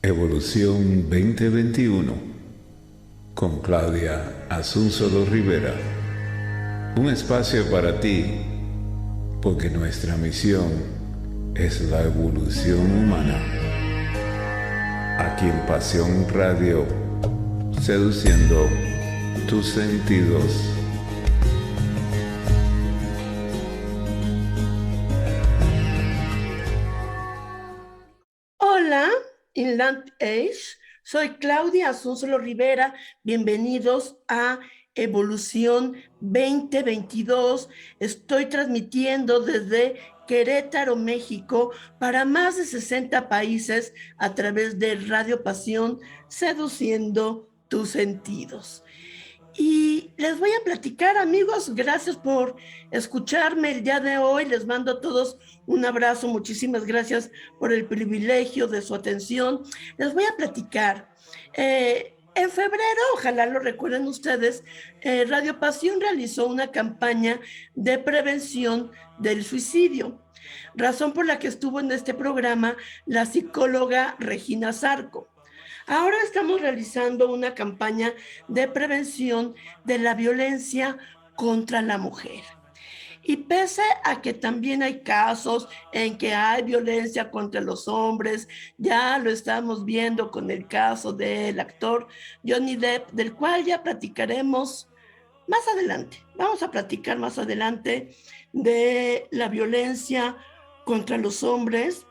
Evolución 2021 con Claudia Asunzolo Rivera. Un espacio para ti, porque nuestra misión es la evolución humana. Aquí en Pasión Radio, seduciendo tus sentidos. Hola, Inland Age. Soy Claudia Asunzolo Rivera. Bienvenidos a Evolución 2022. Estoy transmitiendo desde Querétaro, México, para más de 60 países a través de Radio Pasión, seduciendo tus sentidos. Y les voy a platicar, amigos, gracias por escucharme el día de hoy. Les mando a todos un abrazo, muchísimas gracias por el privilegio de su atención. Les voy a platicar. En febrero, ojalá lo recuerden ustedes, Radio Pasión realizó una campaña de prevención del suicidio, razón por la que estuvo en este programa la psicóloga Regina Zarco. Ahora estamos realizando una campaña de prevención de la violencia contra la mujer. Y pese a que también hay casos en que hay violencia contra los hombres, ya lo estamos viendo con el caso del actor Johnny Depp, del cual ya platicaremos más adelante. Vamos a platicar más adelante de la violencia contra los hombres.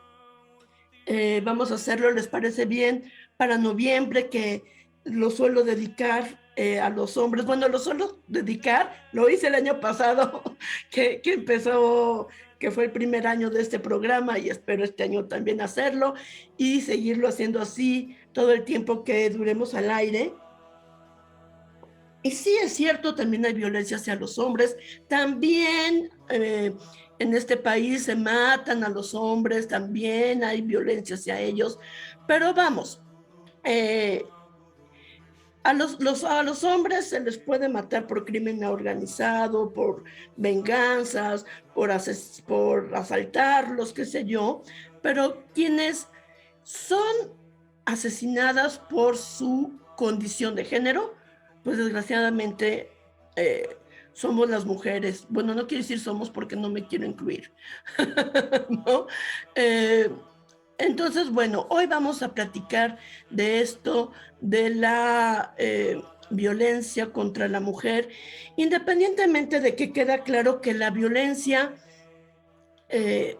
Vamos a hacerlo, ¿les parece bien? Para noviembre, que lo suelo dedicar a los hombres. Bueno, lo suelo dedicar, lo hice el año pasado, que empezó, que fue el primer año de este programa, y espero este año también hacerlo y seguirlo haciendo así todo el tiempo que duremos al aire. Y sí, es cierto, también hay violencia hacia los hombres, también en este país se matan a los hombres, también hay violencia hacia ellos, pero vamos, eh, a los hombres se les puede matar por crimen organizado, por venganzas, por asaltarlos, qué sé yo, pero quienes son asesinadas por su condición de género, pues desgraciadamente eh, somos las mujeres. Bueno, no quiero decir somos porque no me quiero incluir, ¿no? Eh, entonces, bueno, hoy vamos a platicar de esto, de la violencia contra la mujer, independientemente de que queda claro que la violencia eh,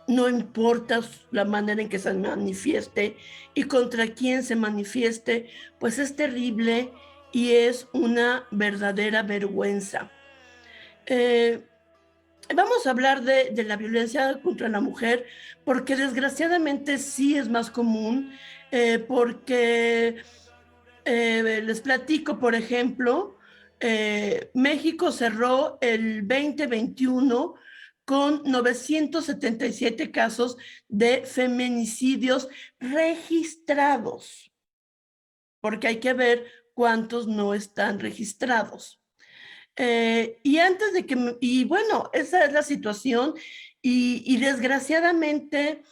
no importa la manera en que se manifieste y contra quién se manifieste, pues es terrible y es una verdadera vergüenza. Eh, Vamos a hablar de la violencia contra la mujer, porque desgraciadamente sí es más común, porque les platico, por ejemplo, México cerró el 2021 con 977 casos de feminicidios registrados, porque hay que ver cuántos no están registrados. Y antes de que, y bueno, esa es la situación y desgraciadamente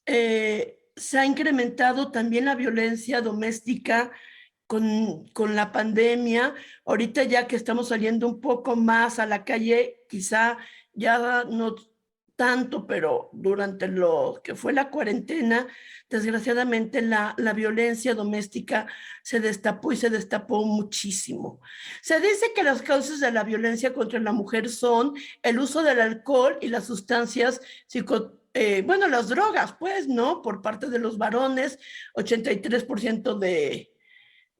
se ha incrementado también la violencia doméstica con la pandemia. Ahorita ya que estamos saliendo un poco más a la calle, quizá ya no tanto, pero durante lo que fue la cuarentena, desgraciadamente la violencia doméstica se destapó y se destapó muchísimo. Se dice que las causas de la violencia contra la mujer son el uso del alcohol y las sustancias bueno, las drogas, pues, ¿no? Por parte de los varones, 83%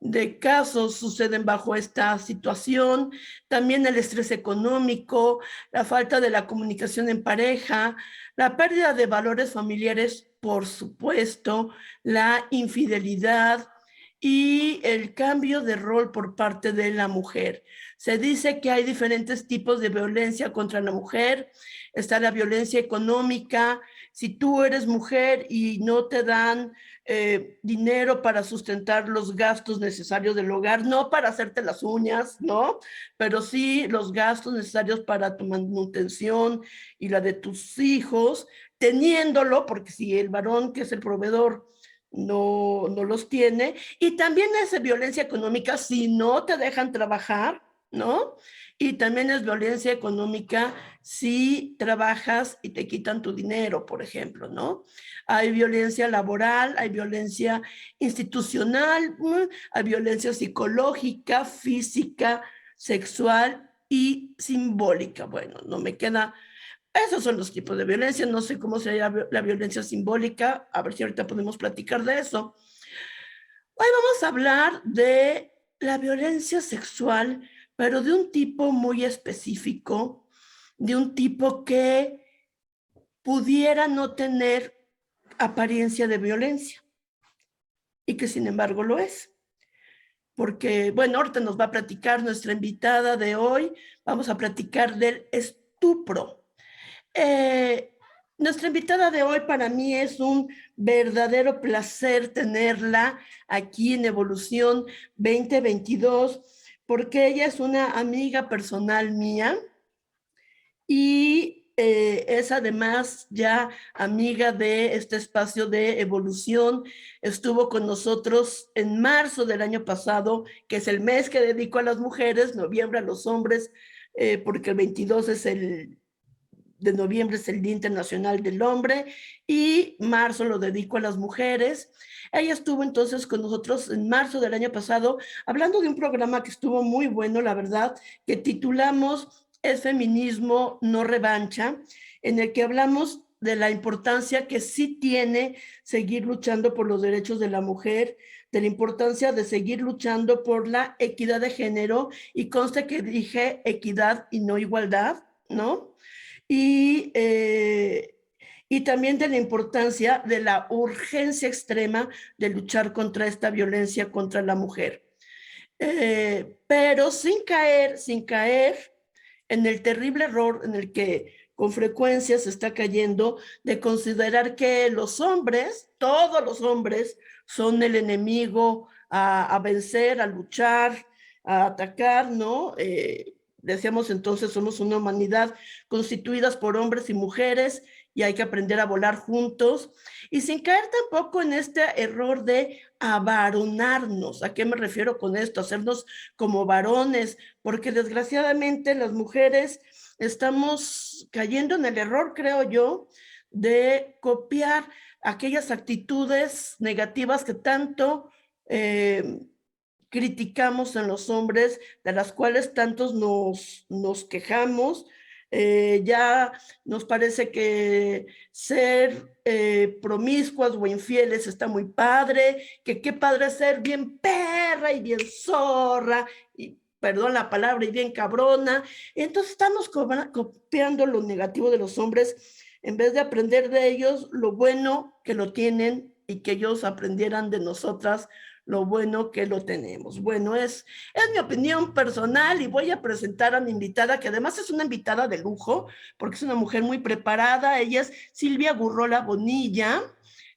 de casos suceden bajo esta situación, también el estrés económico, la falta de la comunicación en pareja, la pérdida de valores familiares, por supuesto, la infidelidad y el cambio de rol por parte de la mujer. Se dice que hay diferentes tipos de violencia contra la mujer. Está la violencia económica. Si tú eres mujer y no te dan dinero para sustentar los gastos necesarios del hogar, no para hacerte las uñas, ¿no? Pero sí los gastos necesarios para tu manutención y la de tus hijos, teniéndolo, porque si el varón, que es el proveedor, no los tiene. Y también es violencia económica si no te dejan trabajar, ¿no? Y también es violencia económica si trabajas y te quitan tu dinero, por ejemplo, ¿no? Hay violencia laboral, hay violencia institucional, hay violencia psicológica, física, sexual y simbólica. Bueno, no me queda. Esos son los tipos de violencia. No sé cómo sería la violencia simbólica. A ver si ahorita podemos platicar de eso. Hoy vamos a hablar de la violencia sexual, pero de un tipo muy específico, de un tipo que pudiera no tener apariencia de violencia y que sin embargo lo es. Porque, bueno, ahorita nos va a platicar nuestra invitada de hoy. Vamos a platicar del estupro. Nuestra invitada de hoy para mí es un verdadero placer tenerla aquí en Evolución 2022, porque ella es una amiga personal mía y es además ya amiga de este espacio de Evolución. Estuvo con nosotros en marzo del año pasado, que es el mes que dedico a las mujeres, noviembre a los hombres, porque el 22 es de noviembre es el Día Internacional del Hombre y marzo lo dedico a las mujeres. Ella estuvo entonces con nosotros en marzo del año pasado hablando de un programa que estuvo muy bueno, la verdad, que titulamos Es feminismo, no revancha, en el que hablamos de la importancia que sí tiene seguir luchando por los derechos de la mujer, de la importancia de seguir luchando por la equidad de género, y consta que dije equidad y no igualdad, ¿no? Y, y también de la importancia de la urgencia extrema de luchar contra esta violencia contra la mujer. Pero sin caer en el terrible error en el que con frecuencia se está cayendo de considerar que los hombres, todos los hombres, son el enemigo a vencer, a luchar, a atacar, ¿no? Decíamos entonces, somos una humanidad constituidas por hombres y mujeres y hay que aprender a volar juntos y sin caer tampoco en este error de avaronarnos. ¿A qué me refiero con esto? Hacernos como varones, porque desgraciadamente las mujeres estamos cayendo en el error, creo yo, de copiar aquellas actitudes negativas que tanto criticamos en los hombres, de las cuales tantos nos quejamos. Ya nos parece que ser promiscuas o infieles está muy padre, que qué padre ser bien perra y bien zorra, y perdón la palabra, y bien cabrona. Entonces estamos copiando lo negativo de los hombres en vez de aprender de ellos lo bueno que lo tienen y que ellos aprendieran de nosotras lo bueno que lo tenemos. Bueno, es mi opinión personal y voy a presentar a mi invitada, que además es una invitada de lujo, porque es una mujer muy preparada. Ella es Silvia Gurrola Bonilla.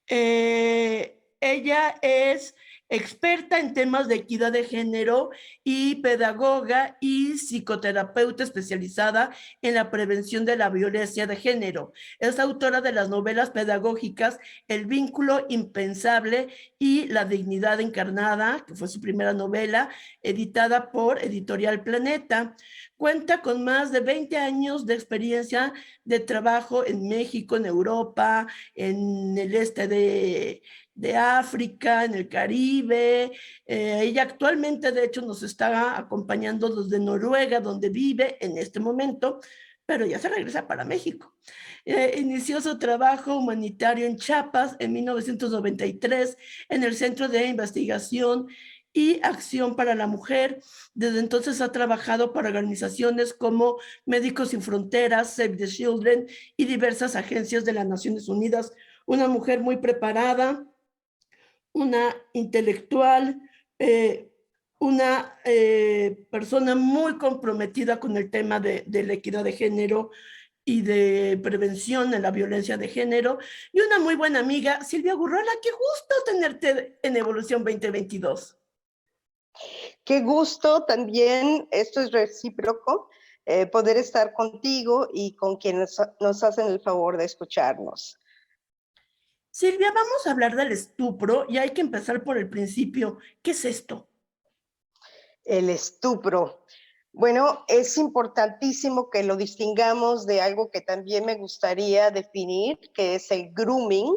Ella es experta en temas de equidad de género y pedagoga y psicoterapeuta especializada en la prevención de la violencia de género. Es autora de las novelas pedagógicas El vínculo impensable y La dignidad encarnada, que fue su primera novela, editada por Editorial Planeta. Cuenta con más de 20 años de experiencia de trabajo en México, en Europa, en el este de África, en el Caribe. Ella actualmente, de hecho, nos está acompañando desde Noruega, donde vive en este momento, pero ya se regresa para México. Inició su trabajo humanitario en Chiapas en 1993 en el Centro de Investigación y Acción para la Mujer. Desde entonces ha trabajado para organizaciones como Médicos Sin Fronteras, Save the Children y diversas agencias de las Naciones Unidas. Una mujer muy preparada, una intelectual, una persona muy comprometida con el tema de la equidad de género y de prevención de la violencia de género, y una muy buena amiga, Silvia Gurrola. Qué gusto tenerte en Evolución 2022. Qué gusto también, esto es recíproco, poder estar contigo y con quienes nos hacen el favor de escucharnos. Silvia, vamos a hablar del estupro y hay que empezar por el principio. ¿Qué es esto? El estupro. Bueno, es importantísimo que lo distingamos de algo que también me gustaría definir, que es el grooming,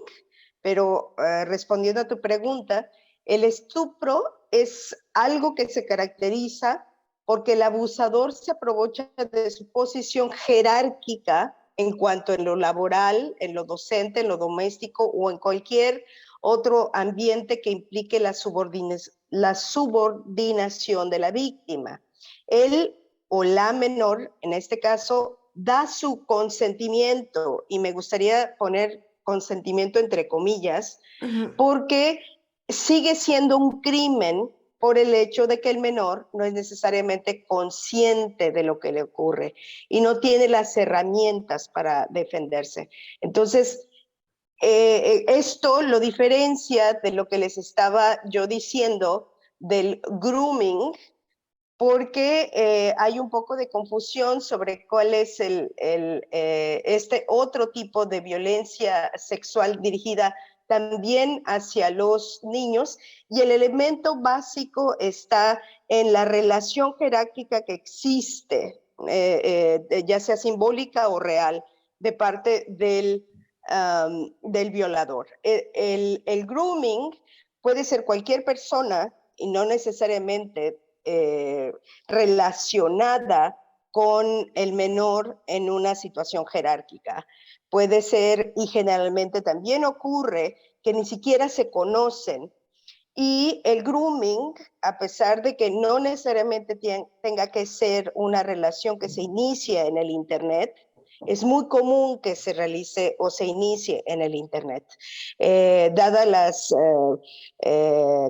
pero respondiendo a tu pregunta, el estupro es algo que se caracteriza porque el abusador se aprovecha de su posición jerárquica en cuanto en lo laboral, en lo docente, en lo doméstico o en cualquier otro ambiente que implique la subordinación de la víctima. Él o la menor, en este caso, da su consentimiento, y me gustaría poner consentimiento entre comillas, porque sigue siendo un crimen por el hecho de que el menor no es necesariamente consciente de lo que le ocurre y no tiene las herramientas para defenderse. Entonces, esto lo diferencia de lo que les estaba yo diciendo del grooming, porque hay un poco de confusión sobre cuál es este otro tipo de violencia sexual dirigida también hacia los niños, y el elemento básico está en la relación jerárquica que existe, ya sea simbólica o real, de parte del violador. El grooming puede ser cualquier persona y no necesariamente relacionada con el menor en una situación jerárquica. Puede ser, y generalmente también ocurre, que ni siquiera se conocen. Y el grooming, a pesar de que no necesariamente tenga que ser una relación que se inicie en el Internet, es muy común que se realice o se inicie en el Internet. Dadas las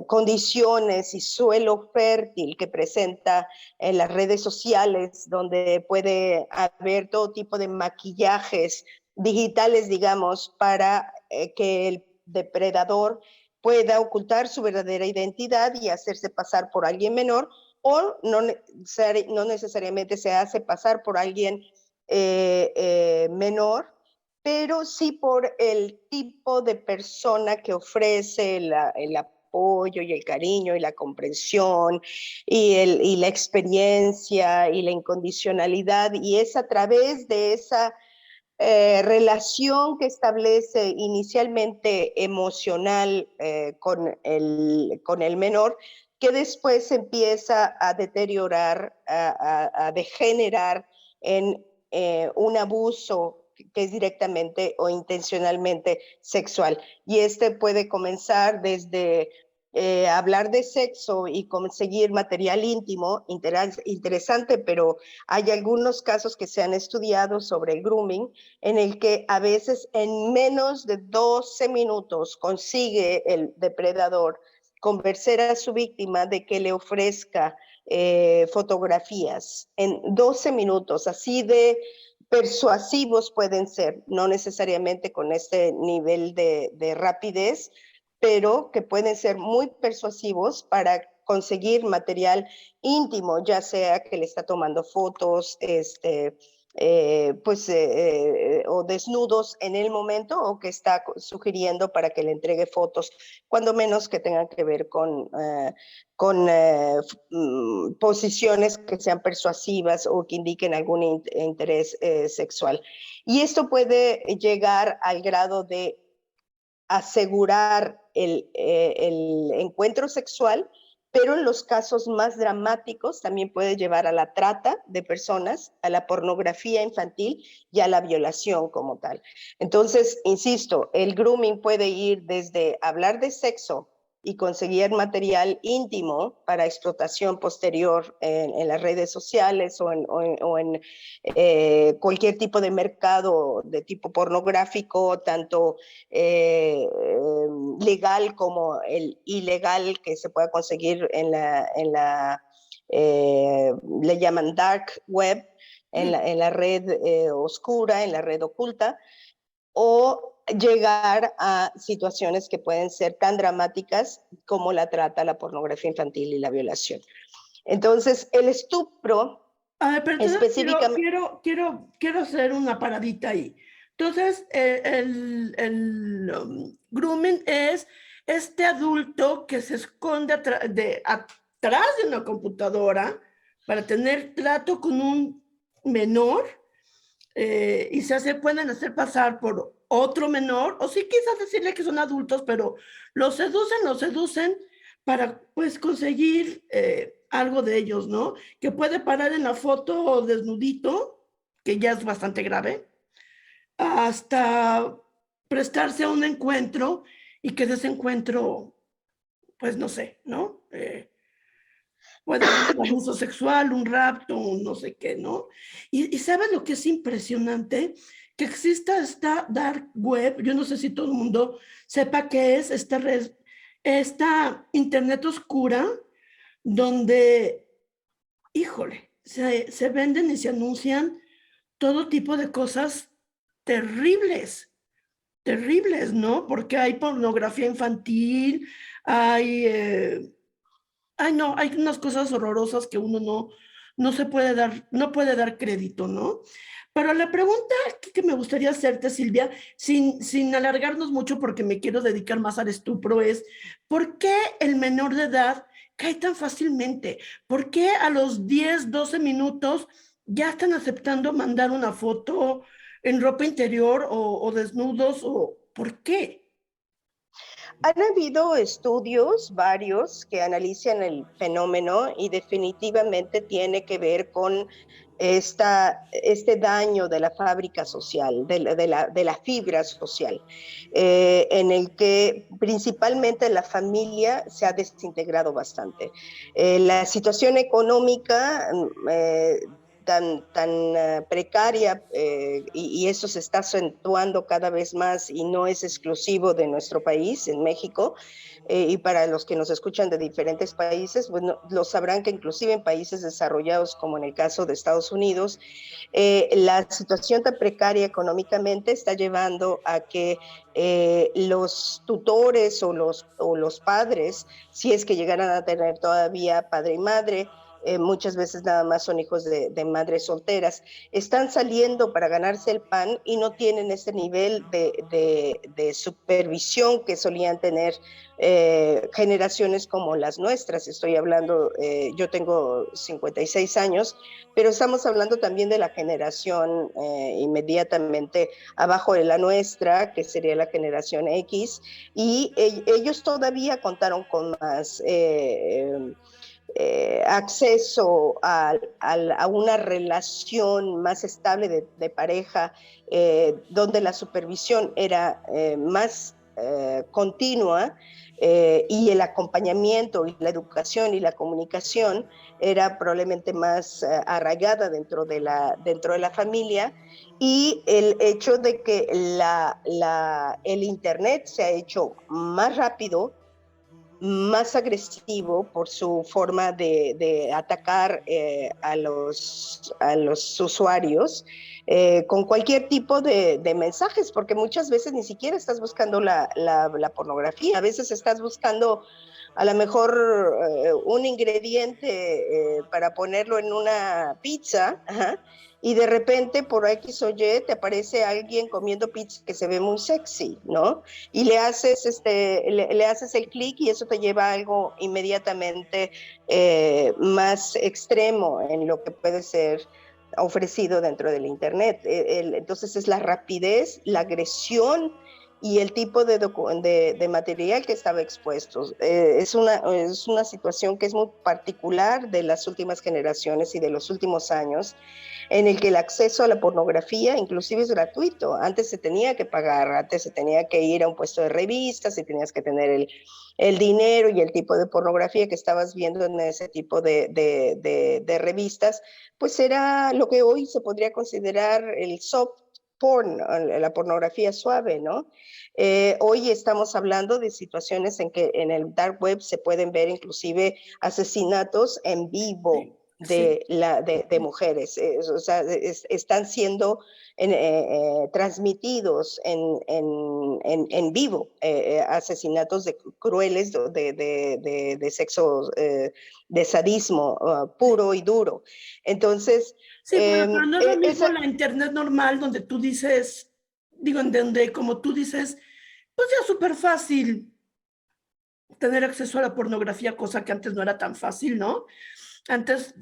condiciones y suelo fértil que presenta en las redes sociales, donde puede haber todo tipo de maquillajes digitales, digamos, para que el depredador pueda ocultar su verdadera identidad y hacerse pasar por alguien menor, o no necesariamente se hace pasar por alguien menor, pero sí por el tipo de persona que ofrece el apoyo y el cariño y la comprensión y la experiencia y la incondicionalidad, y es a través de esa relación que establece inicialmente emocional con el menor, que después empieza a deteriorar, a degenerar en un abuso que es directamente o intencionalmente sexual. Y este puede comenzar desde hablar de sexo y conseguir material íntimo, interesante, pero hay algunos casos que se han estudiado sobre el grooming, en el que a veces en menos de 12 minutos consigue el depredador convencer a su víctima de que le ofrezca fotografías en 12 minutos, así de persuasivos pueden ser, no necesariamente con este nivel de rapidez, pero que pueden ser muy persuasivos para conseguir material íntimo, ya sea que le está tomando fotos, o desnudos en el momento, o que está sugiriendo para que le entregue fotos, cuando menos que tengan que ver con posiciones que sean persuasivas o que indiquen algún interés sexual. Y esto puede llegar al grado de asegurar el encuentro sexual, pero en los casos más dramáticos también puede llevar a la trata de personas, a la pornografía infantil y a la violación como tal. Entonces, insisto, el grooming puede ir desde hablar de sexo y conseguir material íntimo para explotación posterior en las redes sociales o en cualquier tipo de mercado de tipo pornográfico, tanto legal como el ilegal que se pueda conseguir en la le llaman dark web, en la red oscura, en la red oculta, o llegar a situaciones que pueden ser tan dramáticas como la trata, la pornografía infantil y la violación. Entonces, el estupro A ver, pero específicamente... quiero hacer una paradita ahí. Entonces, grooming es este adulto que se esconde atrás de una computadora para tener trato con un menor y pueden hacer pasar por otro menor, o sí quizás decirle que son adultos, pero los seducen para pues conseguir algo de ellos, ¿no? Que puede parar en la foto desnudito, que ya es bastante grave, hasta prestarse a un encuentro y que de ese encuentro, pues no sé, ¿no? Puede haber un abuso sexual, un rapto, un no sé qué, ¿no? Y ¿sabes lo que es impresionante? Que exista esta dark web, yo no sé si todo el mundo sepa qué es esta internet oscura, donde, híjole, se venden y se anuncian todo tipo de cosas terribles, terribles, ¿no? Porque hay pornografía infantil, hay, ay, no, hay unas cosas horrorosas que uno no se puede dar, no puede dar crédito, ¿no? Pero la pregunta que me gustaría hacerte, Silvia, sin alargarnos mucho porque me quiero dedicar más al estupro, es ¿por qué el menor de edad cae tan fácilmente? ¿Por qué a los 10, 12 minutos ya están aceptando mandar una foto en ropa interior o desnudos? O, ¿por qué? Han habido estudios, varios, que analizan el fenómeno y definitivamente tiene que ver con este daño de la fábrica social, de la fibra social, en el que principalmente la familia se ha desintegrado bastante. La situación económica tan precaria y eso se está acentuando cada vez más y no es exclusivo de nuestro país, en México, y para los que nos escuchan de diferentes países, bueno, lo sabrán que inclusive en países desarrollados, como en el caso de Estados Unidos, la situación tan precaria económicamente está llevando a que los tutores o los padres, si es que llegaran a tener todavía padre y madre, muchas veces nada más son hijos de madres solteras, están saliendo para ganarse el pan y no tienen ese nivel de supervisión que solían tener generaciones como las nuestras. Estoy hablando, yo tengo 56 años, pero estamos hablando también de la generación inmediatamente abajo de la nuestra, que sería la generación X, y ellos todavía contaron con más acceso a una relación más estable de pareja, donde la supervisión era más continua y el acompañamiento y la educación y la comunicación era probablemente más arraigada dentro de la familia, y el hecho de que el Internet se ha hecho más rápido, más agresivo por su forma de atacar a los usuarios con cualquier tipo de mensajes, porque muchas veces ni siquiera estás buscando la pornografía, a veces estás buscando a lo mejor un ingrediente para ponerlo en una pizza, ajá, y de repente por X o Y te aparece alguien comiendo pizza que se ve muy sexy, ¿no? Y le haces el clic y eso te lleva a algo inmediatamente más extremo en lo que puede ser ofrecido dentro del Internet. Entonces es la rapidez, la agresión y el tipo de material que estaba expuesto. Es una situación que es muy particular de las últimas generaciones y de los últimos años, en el que el acceso a la pornografía inclusive es gratuito. Antes se tenía que pagar, antes se tenía que ir a un puesto de revistas y tenías que tener el dinero y el tipo de pornografía que estabas viendo en ese tipo de revistas, pues era lo que hoy se podría considerar el soft porn, la pornografía suave, ¿no? Hoy estamos hablando de situaciones en que en el dark web se pueden ver inclusive asesinatos en vivo Sí. de mujeres, o sea, están siendo transmitidos en vivo, asesinatos crueles de sexo, de sadismo puro y duro. Entonces, Sí, bueno, pero no es lo mismo esa, la internet normal donde tú dices, digo, en donde, como tú dices, pues ya es súper fácil tener acceso a la pornografía, cosa que antes no era tan fácil, ¿no? Antes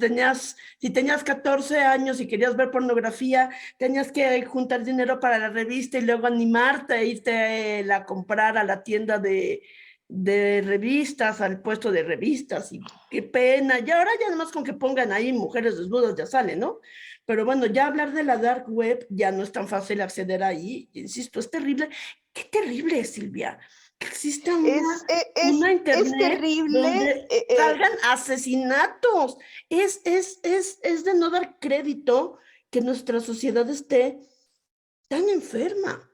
si tenías 14 años y querías ver pornografía, tenías que juntar dinero para la revista y luego animarte a irte a comprar a la tienda de revistas, al puesto de revistas, y qué pena. Y ahora ya nomás con que pongan ahí mujeres desnudas ya sale, ¿no? Pero bueno, ya hablar de la dark web ya no es tan fácil acceder ahí. Insisto, es terrible. Qué terrible es, Silvia, que exista una Es internet terrible. donde salgan asesinatos. Es de no dar crédito que nuestra sociedad esté tan enferma.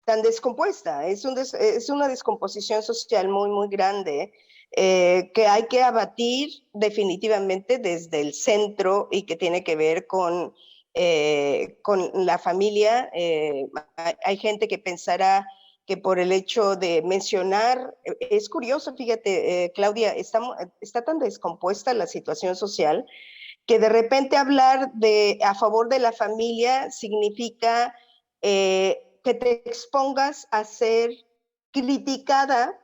Tan descompuesta, es una descomposición social muy, muy grande que hay que abatir definitivamente desde el centro y que tiene que ver con la familia. Hay gente que pensará que por el hecho de mencionar, es curioso, fíjate, Claudia, está tan descompuesta la situación social que de repente hablar a favor de la familia significa que te expongas a ser criticada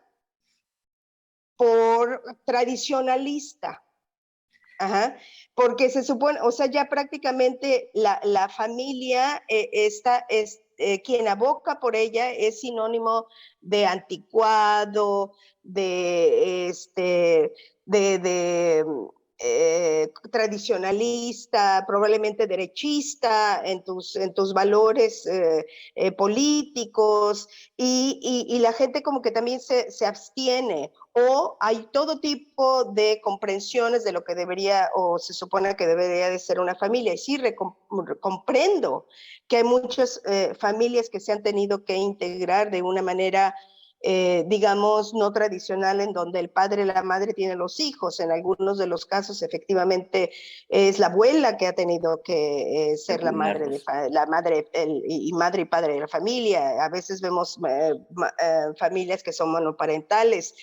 por tradicionalista. Ajá, porque se supone, o sea, ya prácticamente la familia quien aboca por ella es sinónimo de anticuado, de tradicionalista, probablemente derechista en tus valores políticos, y la gente como que también se abstiene, o hay todo tipo de comprensiones de lo que debería o se supone que debería de ser una familia. Y sí, comprendo que hay muchas familias que se han tenido que integrar de una manera digamos, no tradicional, en donde el padre y la madre tienen los hijos. En algunos de los casos, efectivamente, es la abuela que ha tenido que ser la madre, y madre y padre de la familia. A veces vemos familias que son monoparentales.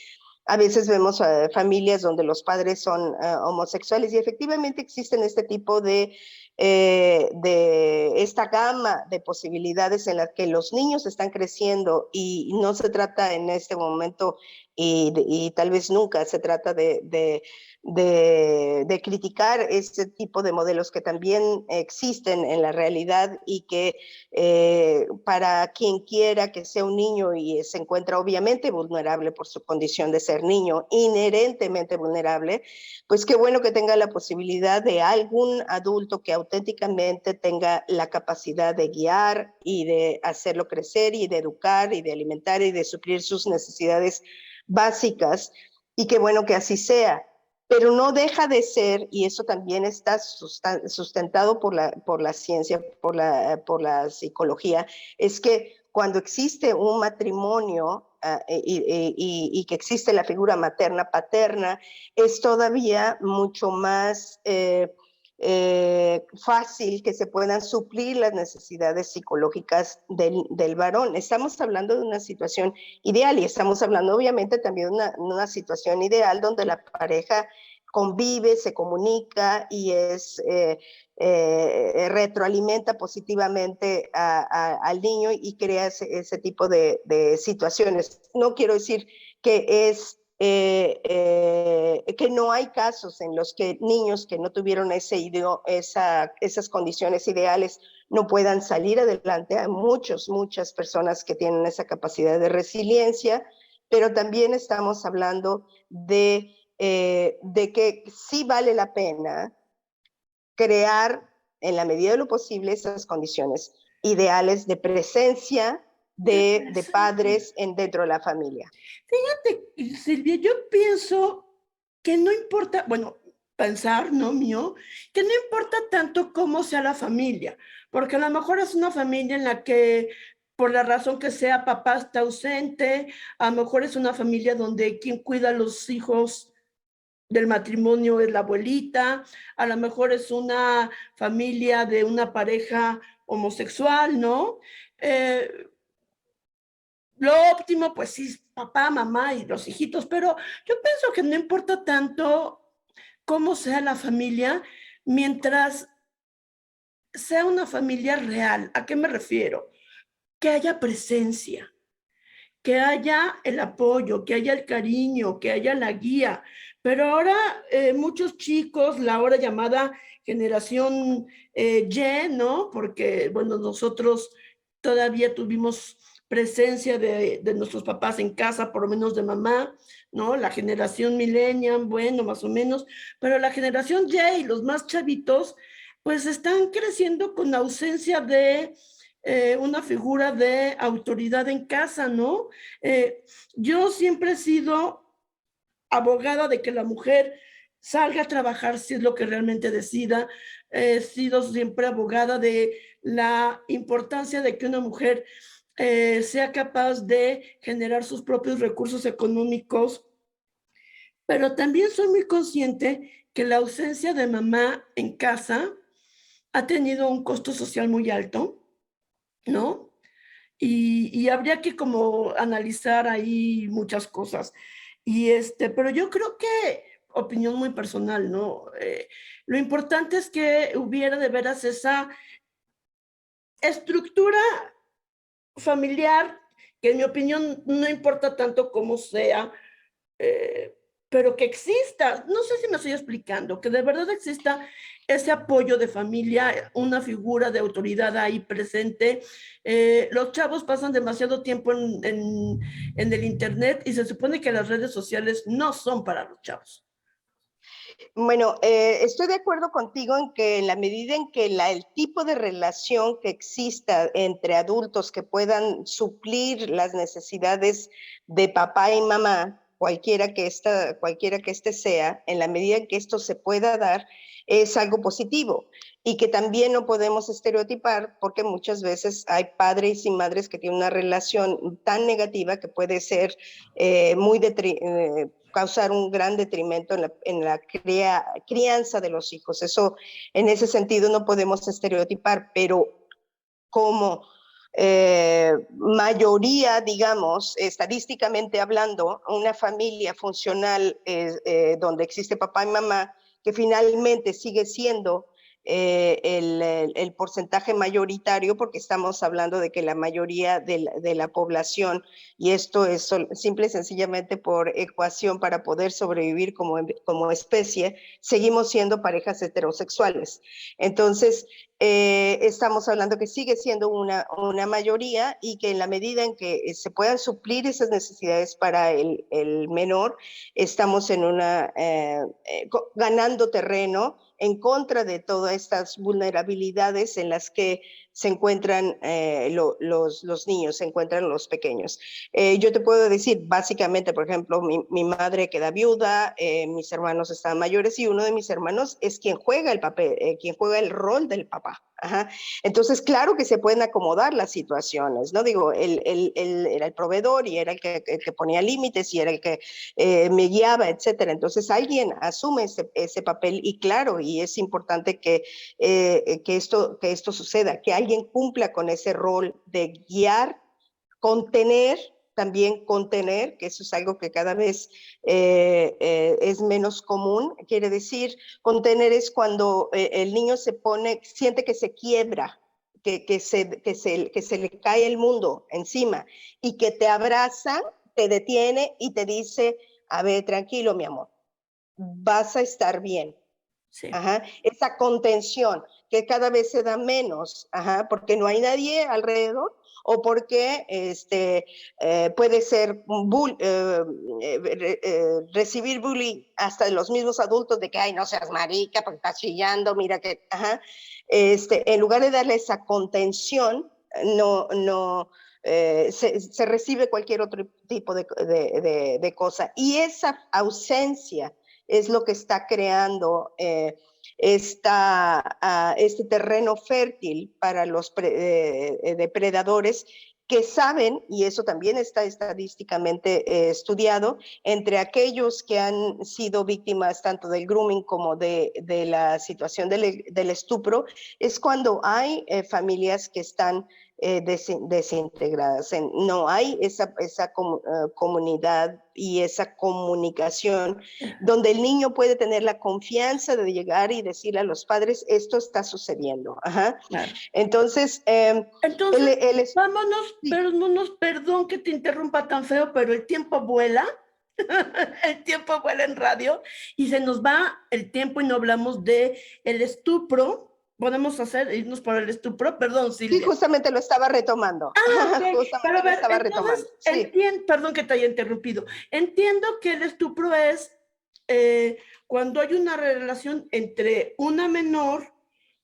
A veces vemos familias donde los padres son homosexuales, y efectivamente existen este tipo de esta gama de posibilidades en las que los niños están creciendo, y no se trata en este momento y tal vez nunca se trata de criticar este tipo de modelos que también existen en la realidad, y que para quien quiera que sea un niño y se encuentra obviamente vulnerable por su condición de ser niño, inherentemente vulnerable, pues qué bueno que tenga la posibilidad de algún adulto que auténticamente tenga la capacidad de guiar y de hacerlo crecer y de educar y de alimentar y de suplir sus necesidades básicas, y qué bueno que así sea. Pero no deja de ser, y eso también está sustentado por la ciencia, por la psicología, es que cuando existe un matrimonio y que existe la figura materna, paterna, es todavía mucho más fácil que se puedan suplir las necesidades psicológicas del varón. Estamos hablando de una situación ideal, y estamos hablando obviamente también de una situación ideal donde la pareja convive, se comunica y retroalimenta positivamente al niño y crea ese tipo de situaciones. No quiero decir que que no hay casos en los que niños que no tuvieron esas condiciones ideales no puedan salir adelante. Hay muchas personas que tienen esa capacidad de resiliencia, pero también estamos hablando de que sí vale la pena crear en la medida de lo posible esas condiciones ideales de presencia de padres dentro de la familia. Fíjate, Silvia, yo pienso que no importa, bueno, pensar, ¿no? Mío, que no importa tanto cómo sea la familia, porque a lo mejor es una familia en la que, por la razón que sea, papá está ausente, a lo mejor es una familia donde quien cuida a los hijos del matrimonio es la abuelita, a lo mejor es una familia de una pareja homosexual, ¿no? Eh, lo óptimo, pues sí, papá, mamá y los hijitos, pero yo pienso que no importa tanto cómo sea la familia, mientras sea una familia real. ¿A qué me refiero? que haya presencia, que haya el apoyo, que haya el cariño, que haya la guía. Pero ahora muchos chicos, la ahora llamada generación Y, ¿no? Porque, bueno, nosotros todavía tuvimos presencia de nuestros papás en casa, por lo menos de mamá, ¿no? La generación millennial, bueno, más o menos, pero la generación Y, los más chavitos, pues están creciendo con ausencia de una figura de autoridad en casa, ¿no? Yo siempre he sido abogada de que la mujer salga a trabajar si es lo que realmente decida. He sido siempre abogada de la importancia de que una mujer sea capaz de generar sus propios recursos económicos, pero también soy muy consciente que la ausencia de mamá en casa ha tenido un costo social muy alto, ¿no? Y habría que como analizar ahí muchas cosas. Pero yo creo que, opinión muy personal, ¿no? Lo importante es que hubiera de veras esa estructura familiar, que en mi opinión no importa tanto cómo sea, eh, pero que exista, no sé si me estoy explicando, que de verdad exista ese apoyo de familia, una figura de autoridad ahí presente. Los chavos pasan demasiado tiempo en el Internet y se supone que las redes sociales no son para los chavos. Bueno, estoy de acuerdo contigo en que en la medida en que el tipo de relación que exista entre adultos que puedan suplir las necesidades de papá y mamá, cualquiera que este sea, en la medida en que esto se pueda dar, es algo positivo. Y que también no podemos estereotipar porque muchas veces hay padres y madres que tienen una relación tan negativa que puede ser causar un gran detrimento en la crianza de los hijos. Eso, en ese sentido, no podemos estereotipar, pero como mayoría, digamos, estadísticamente hablando, una familia funcional donde existe papá y mamá, que finalmente sigue siendo el porcentaje mayoritario, porque estamos hablando de que la mayoría de la población, y esto es simple y sencillamente por ecuación para poder sobrevivir como especie, seguimos siendo parejas heterosexuales. Entonces, estamos hablando que sigue siendo una mayoría y que en la medida en que se puedan suplir esas necesidades para el menor, estamos en ganando terreno en contra de todas estas vulnerabilidades en las que se encuentran los niños, se encuentran los pequeños. Yo te puedo decir, básicamente, por ejemplo, mi madre queda viuda, mis hermanos están mayores y uno de mis hermanos es quien juega el papel, quien juega el rol del papá. Ajá. Entonces, claro que se pueden acomodar las situaciones, ¿no? Digo, él era el proveedor y era el que ponía límites y era el que me guiaba, etcétera. Entonces, alguien asume ese papel y claro, y es importante que esto suceda, que alguien cumpla con ese rol de guiar, contener, también contener, que eso es algo que cada vez es menos común. Quiere decir, contener es cuando el niño siente que se quiebra, que se le cae el mundo encima y que te abraza, te detiene y te dice, a ver, tranquilo, mi amor, vas a estar bien. Sí. Ajá. Esa contención que cada vez se da menos, ajá, porque no hay nadie alrededor o porque puede ser recibir bullying hasta de los mismos adultos de que, ay, no seas marica porque estás chillando, mira que, ajá. En lugar de darle esa contención, se recibe cualquier otro tipo de cosa. Y esa ausencia es lo que está creando este terreno fértil para los depredadores que saben, y eso también está estadísticamente estudiado, entre aquellos que han sido víctimas tanto del grooming como de la situación del estupro, es cuando hay familias que están desintegradas. No hay esa comunidad y esa comunicación donde el niño puede tener la confianza de llegar y decirle a los padres, esto está sucediendo. Ajá. Claro. Entonces, Entonces, vámonos, sí. perdón que te interrumpa tan feo, pero el tiempo vuela. El tiempo vuela en radio y se nos va el tiempo y no hablamos de el estupro. Podemos irnos por el estupro, perdón, Silvia. Sí, justamente lo estaba retomando. Okay. Justamente pero a ver, lo estaba entonces, retomando. Sí. Perdón que te haya interrumpido. Entiendo que el estupro es cuando hay una relación entre una menor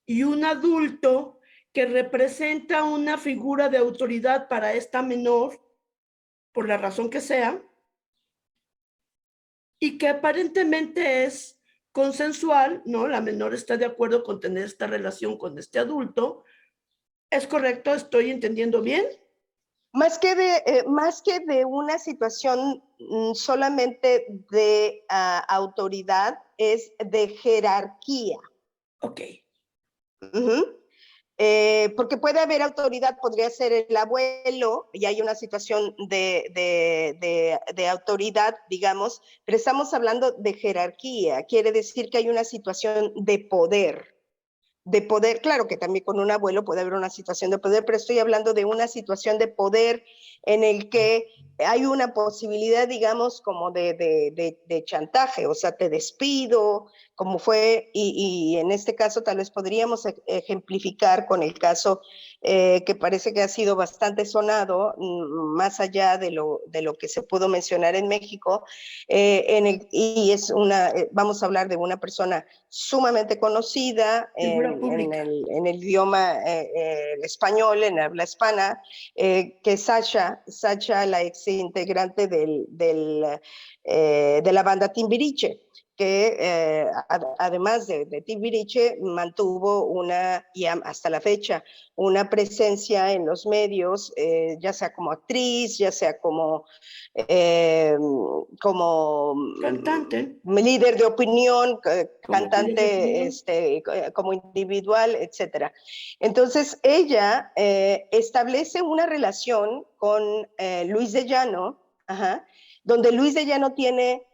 y un adulto que representa una figura de autoridad para esta menor, por la razón que sea, y que aparentemente es consensual, ¿no? La menor está de acuerdo con tener esta relación con este adulto. ¿Es correcto? ¿Estoy entendiendo bien? Más que de una situación solamente de autoridad, es de jerarquía. Ok. Porque puede haber autoridad, podría ser el abuelo, y hay una situación de autoridad, digamos, pero estamos hablando de jerarquía, quiere decir que hay una situación de poder. Claro que también con un abuelo puede haber una situación de poder, pero estoy hablando de una situación de poder en el que hay una posibilidad, digamos, como de chantaje, o sea, te despido, como fue, y en este caso tal vez podríamos ejemplificar con el caso que parece que ha sido bastante sonado, más allá de lo que se pudo mencionar en México, vamos a hablar de una persona sumamente conocida en el idioma español, en habla hispana, que es Sasha, la ex integrante de la banda Timbiriche, que además de Timbiriche mantuvo y hasta la fecha una presencia en los medios, ya sea como actriz, ya sea como Cantante. líder de opinión, cantante, como individual, etcétera. Entonces ella establece una relación con Luis de Llano, donde Luis de Llano tiene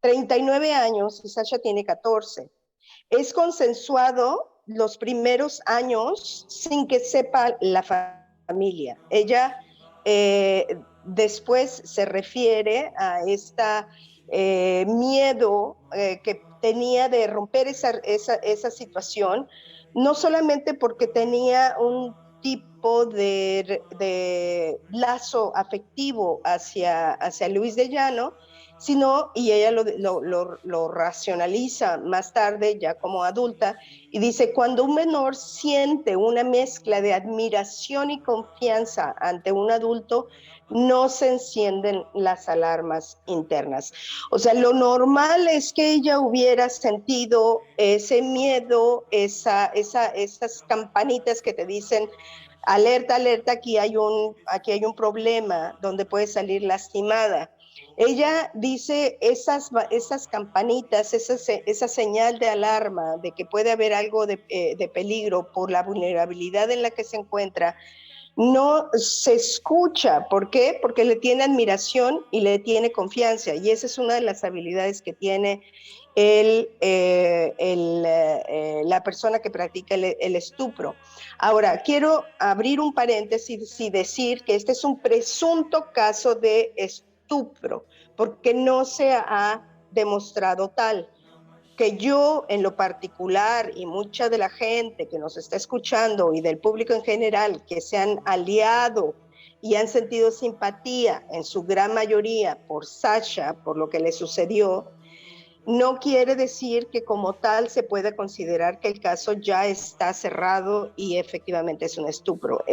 39 años y Sasha tiene 14. Es consensuado los primeros años sin que sepa la familia. Ella después se refiere a esta miedo que tenía de romper esa situación, no solamente porque tenía un tipo de lazo afectivo hacia Luis de Llano, sino, y ella lo racionaliza más tarde, ya como adulta, y dice, cuando un menor siente una mezcla de admiración y confianza ante un adulto, no se encienden las alarmas internas. O sea, lo normal es que ella hubiera sentido ese miedo, esas campanitas que te dicen, alerta, alerta, aquí hay un problema donde puedes salir lastimada. Ella dice esas campanitas, esa señal de alarma de que puede haber algo de peligro por la vulnerabilidad en la que se encuentra, no se escucha. ¿Por qué? Porque le tiene admiración y le tiene confianza, y esa es una de las habilidades que tiene la persona que practica el estupro. Ahora, quiero abrir un paréntesis y decir que este es un presunto caso de estupro, porque no se ha demostrado tal. Que yo en lo particular y mucha de la gente que nos está escuchando y del público en general que se han aliado y han sentido simpatía en su gran mayoría por Sasha, por lo que le sucedió, no quiere decir que como tal se pueda considerar que el caso ya está cerrado y efectivamente es un estupro.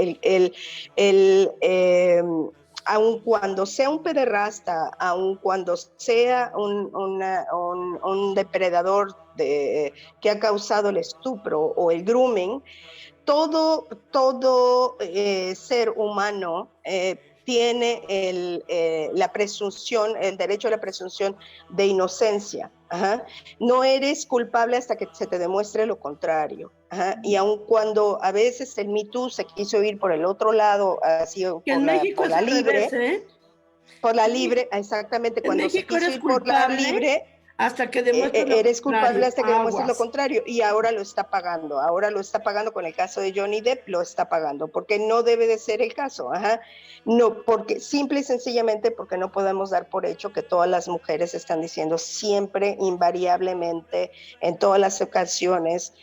Aun cuando sea un pederasta, aun cuando sea un depredador que ha causado el estupro o el grooming, todo ser humano tiene la presunción, el derecho a la presunción de inocencia. Ajá. No eres culpable hasta que se te demuestre lo contrario. Ajá. Y aun cuando a veces el Me Too se quiso ir por el otro lado, así Que en México por es la al revés, libre, ¿eh? por la libre, exactamente, En cuando se México quiso eres ir por la culpable libre, hasta que demuestres lo eres culpable contrario. hasta que demuestres lo Aguas. contrario, y ahora lo está pagando. Ahora lo está pagando con el caso de Johnny Depp, lo está pagando, porque no debe de ser el caso. Ajá. No, porque simple y sencillamente porque no podemos dar por hecho que todas las mujeres están diciendo siempre, invariablemente, en todas las ocasiones,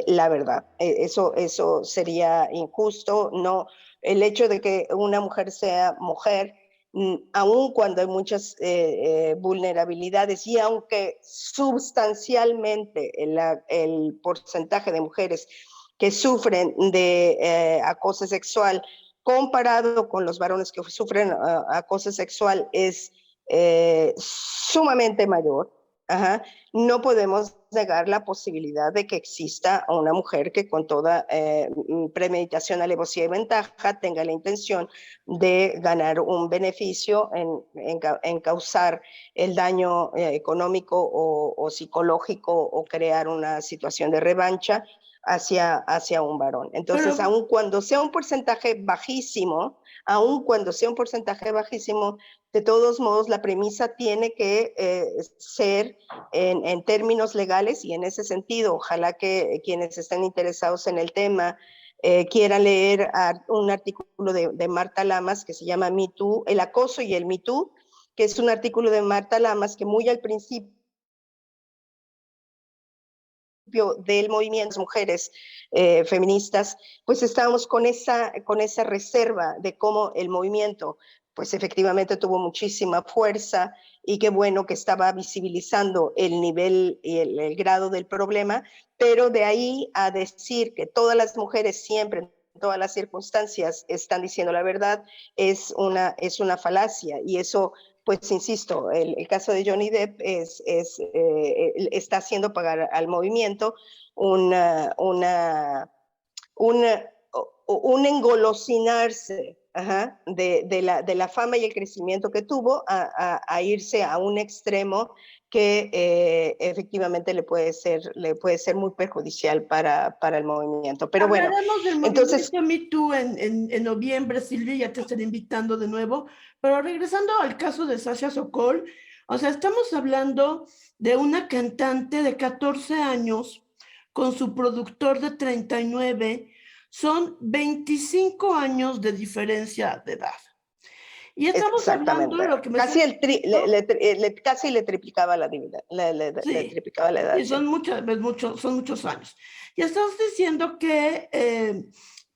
la verdad. Eso sería injusto. No, el hecho de que una mujer sea mujer, aun cuando hay muchas vulnerabilidades, y aunque sustancialmente el porcentaje de mujeres que sufren de acoso sexual comparado con los varones que sufren acoso sexual es sumamente mayor. Ajá. No podemos negar la posibilidad de que exista una mujer que con toda premeditación, alevosía y ventaja tenga la intención de ganar un beneficio en causar el daño económico o psicológico, o crear una situación de revancha hacia un varón. Entonces, Pero, aun cuando sea un porcentaje bajísimo, aun cuando sea un porcentaje bajísimo, de todos modos, la premisa tiene que ser en términos legales, y en ese sentido, ojalá que quienes estén interesados en el tema quieran leer un artículo de Marta Lamas que se llama Me Too, el acoso y el Me Too, que es un artículo de Marta Lamas que muy al principio del movimiento mujeres feministas, pues estábamos con esa reserva de cómo el movimiento pues efectivamente tuvo muchísima fuerza, y qué bueno que estaba visibilizando el nivel y el grado del problema, pero de ahí a decir que todas las mujeres siempre, en todas las circunstancias, están diciendo la verdad, es una falacia. Y eso, pues insisto, el caso de Johnny Depp está haciendo pagar al movimiento una, una, un engolosinarse, ajá, de la fama y el crecimiento que tuvo a irse a un extremo que efectivamente le puede ser muy perjudicial para el movimiento. Pero bueno, hablaremos del entonces, movimiento Me Too en noviembre, Silvia, ya te estaré invitando de nuevo. Pero regresando al caso de Sasha Sokol, o sea, estamos hablando de una cantante de 14 años con su productor de 39. Son 25 años de diferencia de edad. Y estamos hablando de exactamente, lo que me estás casi, diciendo. casi le triplicaba la vida, le Sí, triplicaba la edad, y sí. son muchos años. Y estás diciendo que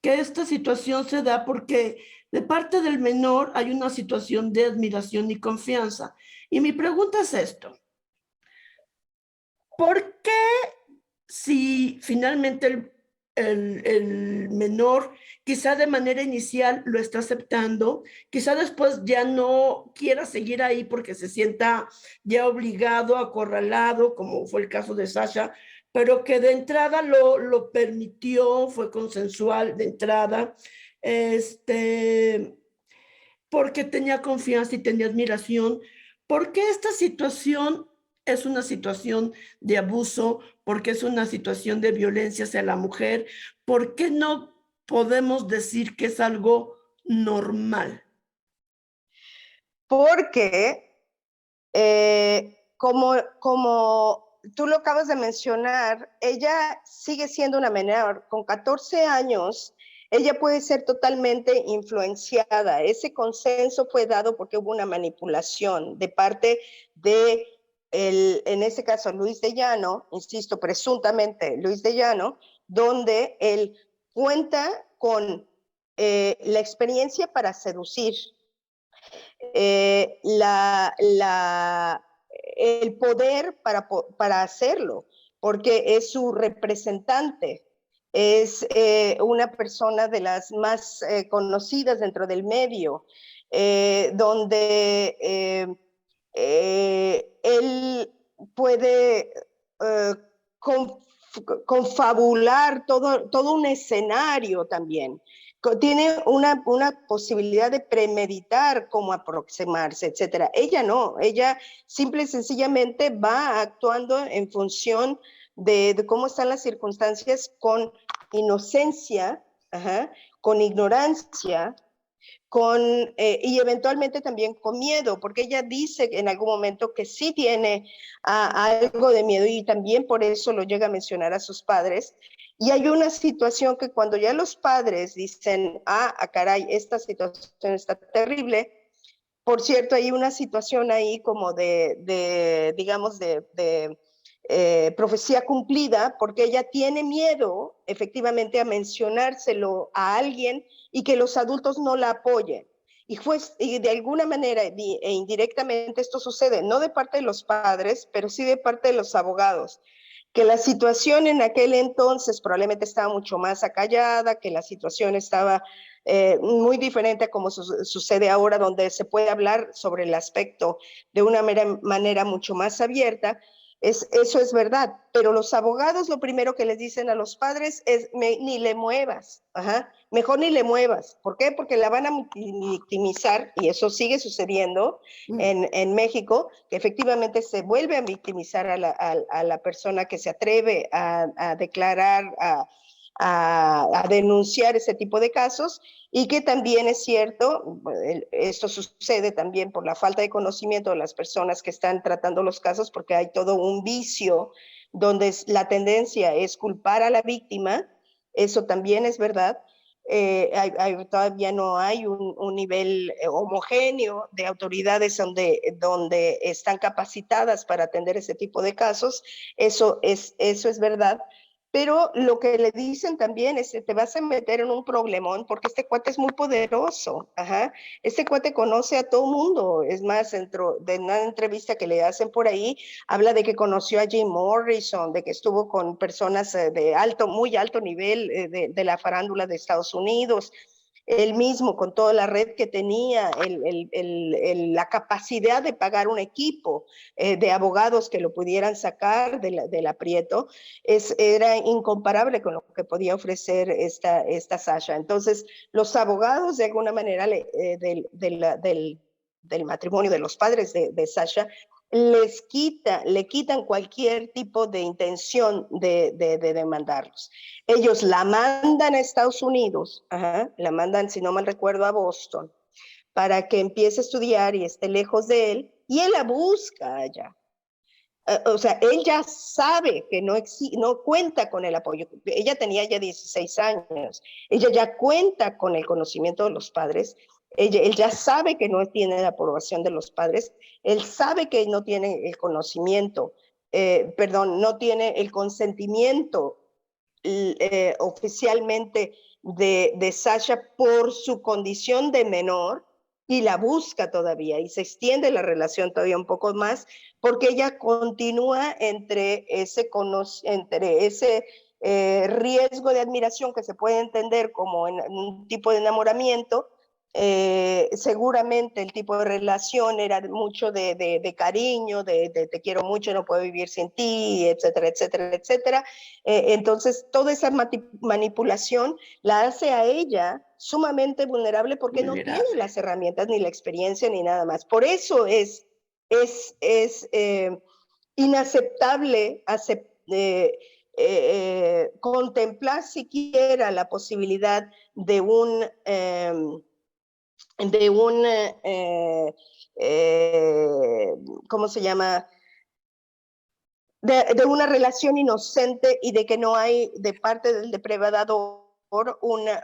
esta situación se da porque de parte del menor hay una situación de admiración y confianza. Y mi pregunta es esto: ¿por qué, si finalmente el menor, quizá de manera inicial lo está aceptando, quizá después ya no quiera seguir ahí porque se sienta ya obligado, acorralado, como fue el caso de Sasha, pero que de entrada lo permitió, fue consensual de entrada, este, porque tenía confianza y tenía admiración? ¿Por qué esta situación es una situación de abuso? ¿Por qué es una situación de violencia hacia la mujer? ¿Por qué no podemos decir que es algo normal? Porque como tú lo acabas de mencionar, ella sigue siendo una menor. Con 14 años, ella puede ser totalmente influenciada. Ese consenso fue dado porque hubo una manipulación de parte de, en este caso, Luis de Llano, insisto, presuntamente Luis de Llano, donde él cuenta con la experiencia para seducir, eh, la, la, el poder para hacerlo, porque es su representante, es una persona de las más conocidas dentro del medio, donde él puede eh, con, confabular todo un escenario también. tiene una posibilidad de premeditar cómo aproximarse, etcétera. Ella no, ella simple y sencillamente va actuando en función de cómo están las circunstancias, con inocencia, con ignorancia, y eventualmente también con miedo, porque ella dice en algún momento que sí tiene algo de miedo, y también por eso lo llega a mencionar a sus padres. Y hay una situación que cuando ya los padres dicen, caray, esta situación está terrible. Por cierto, hay una situación ahí como digamos, profecía cumplida, porque ella tiene miedo efectivamente a mencionárselo a alguien y que los adultos no la apoyen. Y de alguna manera e indirectamente esto sucede, no de parte de los padres, pero sí de parte de los abogados, que la situación en aquel entonces probablemente estaba mucho más acallada, que la situación estaba muy diferente a como sucede ahora, donde se puede hablar sobre el aspecto de una manera mucho más abierta. Eso es verdad, pero los abogados lo primero que les dicen a los padres es ni le muevas, mejor ni le muevas. ¿Por qué? Porque la van a victimizar, y eso sigue sucediendo en México, que efectivamente se vuelve a victimizar a la persona que se atreve a declarar, a denunciar ese tipo de casos. Y que también es cierto, esto sucede también por la falta de conocimiento de las personas que están tratando los casos, porque hay todo un vicio donde la tendencia es culpar a la víctima. Eso también es verdad. Todavía no hay un nivel homogéneo de autoridades donde están capacitadas para atender ese tipo de casos. Eso es verdad. Pero lo que le dicen también es que te vas a meter en un problemón, porque este cuate es muy poderoso. Este cuate conoce a todo mundo. Es más, dentro de una entrevista que le hacen por ahí, habla de que conoció a Jim Morrison, de que estuvo con personas de muy alto nivel de la farándula de Estados Unidos. Él mismo, con toda la red que tenía, la capacidad de pagar un equipo de abogados que lo pudieran sacar del aprieto, era incomparable con lo que podía ofrecer esta Sasha. Entonces, los abogados, de alguna manera, del matrimonio de los padres de Sasha, le quitan cualquier tipo de intención de demandarlos. Ellos la mandan a Estados Unidos, la mandan, si no mal recuerdo, a Boston, para que empiece a estudiar y esté lejos de él, y él la busca allá. O sea, él ya sabe que no cuenta con el apoyo. Ella tenía ya 16 años. Ella ya cuenta con el conocimiento de los padres. Él ya sabe que no tiene la aprobación de los padres. Él sabe que no tiene el conocimiento, no tiene el consentimiento oficialmente de Sasha por su condición de menor, y la busca todavía, y se extiende la relación todavía un poco más, porque ella continúa entre ese riesgo de admiración que se puede entender como en un tipo de enamoramiento. Seguramente el tipo de relación era mucho de cariño, de te quiero mucho, no puedo vivir sin ti, etcétera, etcétera, etcétera. Entonces, toda esa manipulación la hace a ella sumamente vulnerable, porque no tiene las herramientas, ni la experiencia, ni nada más. Por eso es inaceptable contemplar siquiera la posibilidad de ¿cómo se llama? De una relación inocente, y de que no hay de parte del depredador una